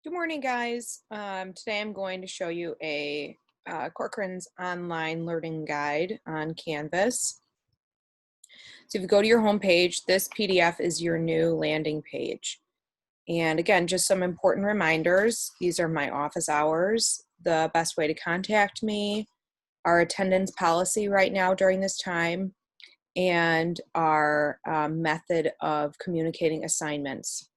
Good morning, guys. Today I'm going to show you a Corcoran's online learning guide on Canvas. So if you go to your home page, this PDF is your new landing page. And again, just some important reminders. These are my office hours, the best way to contact me, our attendance policy right now during this time, and our method of communicating assignments.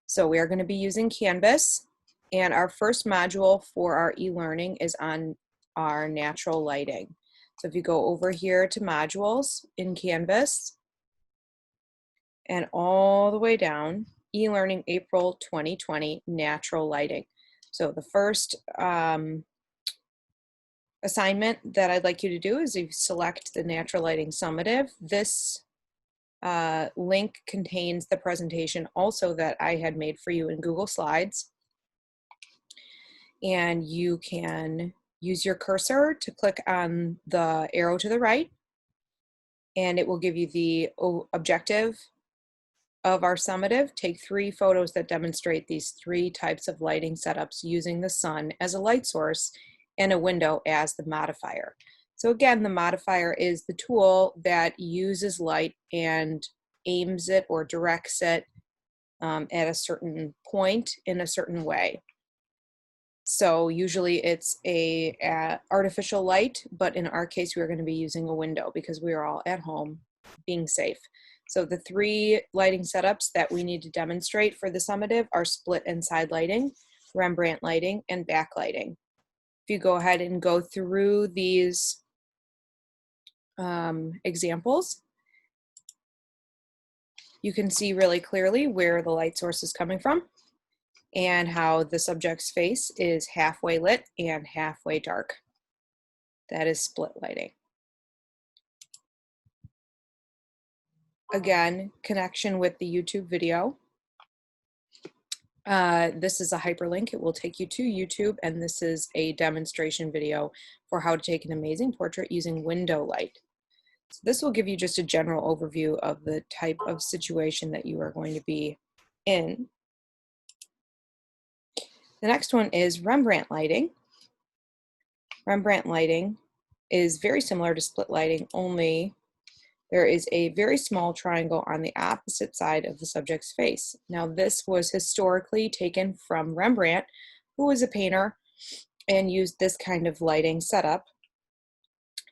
So we are going to be using Canvas. And our first module for our e-learning is on our natural lighting. So if you go over here to modules in Canvas and all the way down, e-learning April 2020, natural lighting. So the first assignment that I'd like you to do is you select the natural lighting summative. This link contains the presentation also that I had made for you in Google Slides. And you can use your cursor to click on the arrow to the right, and it will give you the objective of our summative. Take 3 photos that demonstrate these 3 types of lighting setups using the sun as a light source and a window as the modifier. So again, the modifier is the tool that uses light and aims it or directs it at a certain point in a certain way. So usually it's a artificial light, but in our case, we're going to be using a window because we are all at home being safe. So the 3 lighting setups that we need to demonstrate for the summative are split and side lighting, Rembrandt lighting, and backlighting. If you go ahead and go through these examples, you can see really clearly where the light source is coming from and how the subject's face is halfway lit and halfway dark. That is split lighting. Again, connection with the YouTube video. This is a hyperlink. It will take you to YouTube, and this is a demonstration video for how to take an amazing portrait using window light. So this will give you just a general overview of the type of situation that you are going to be in. The next one is Rembrandt lighting. Rembrandt lighting is very similar to split lighting, only there is a very small triangle on the opposite side of the subject's face. Now, this was historically taken from Rembrandt, who was a painter and used this kind of lighting setup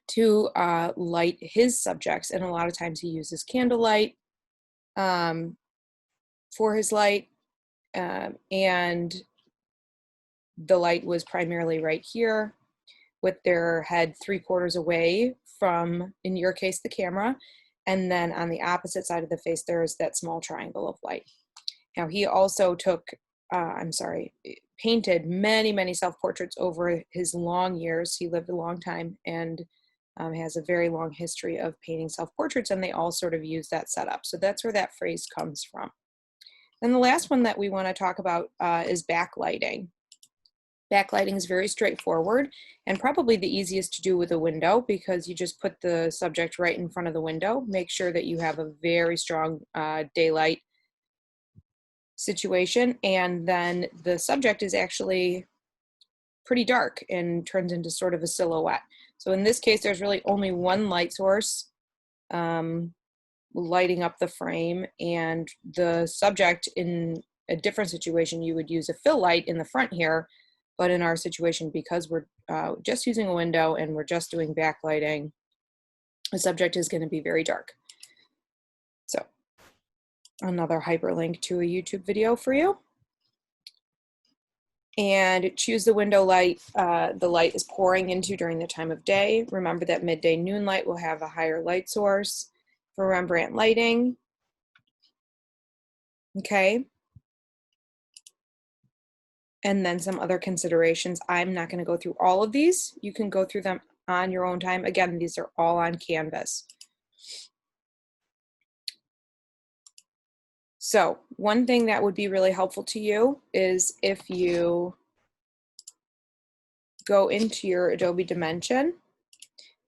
to light his subjects. And a lot of times he uses candlelight for his light, and the light was primarily right here with their head 3/4 away from, in your case, the camera. And then on the opposite side of the face, there is that small triangle of light. Now, he also painted many, many self-portraits over his long years. He lived a long time and has a very long history of painting self-portraits, and they all sort of use that setup. So that's where that phrase comes from. And the last one that we want to talk about is backlighting. Backlighting is very straightforward and probably the easiest to do with a window because you just put the subject right in front of the window. Make sure that you have a very strong daylight situation, and then the subject is actually pretty dark and turns into sort of a silhouette. So in this case, there's really only one light source lighting up the frame, and the subject in a different situation, you would use a fill light in the front here. But in our situation, because we're just using a window and we're just doing backlighting, the subject is going to be very dark. So another hyperlink to a YouTube video for you. And choose the window light the light is pouring into during the time of day. Remember that midday noon light will have a higher light source for Rembrandt lighting. Okay. And then some other considerations. I'm not going to go through all of these. You can go through them on your own time. Again, these are all on Canvas. So one thing that would be really helpful to you is if you go into your Adobe Dimension,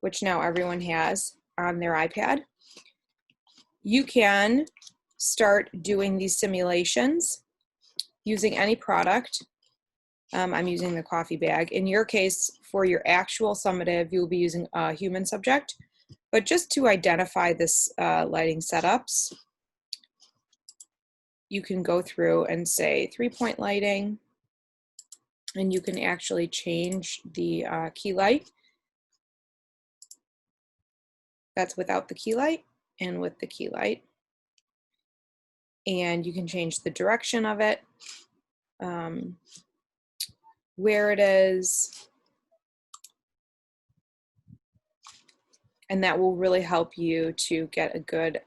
which now everyone has on their iPad, you can start doing these simulations using any product I'm using the coffee bag. In your case, for your actual summative, you'll be using a human subject. But just to identify this lighting setups, you can go through and say 3-point lighting, and you can actually change the key light. That's without the key light and with the key light. And you can change the direction of it, where it is, and that will really help you to get a good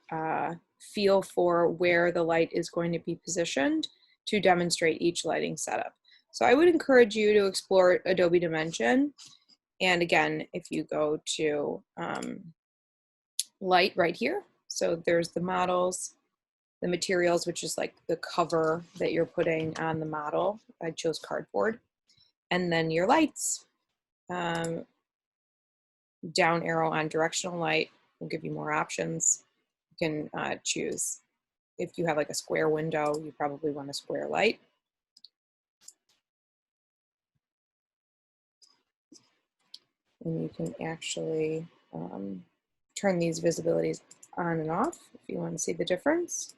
feel for where the light is going to be positioned to demonstrate each lighting setup. So I would encourage you to explore Adobe Dimension. And again, if you go to light right here, so there's the models, the materials, which is like the cover that you're putting on the model. I chose cardboard. And then your lights. Down arrow on directional light will give you more options. You can choose, if you have like a square window, you probably want a square light. And you can actually turn these visibilities on and off if you want to see the difference.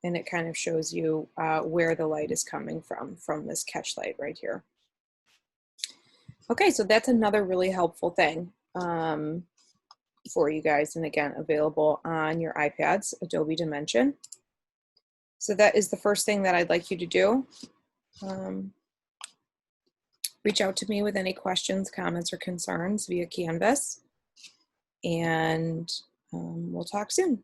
And it kind of shows you where the light is coming from this catch light right here. Okay, so that's another really helpful thing for you guys, and again, available on your iPads, Adobe Dimension. So that is the first thing that I'd like you to do. Reach out to me with any questions, comments, or concerns via Canvas, and we'll talk soon.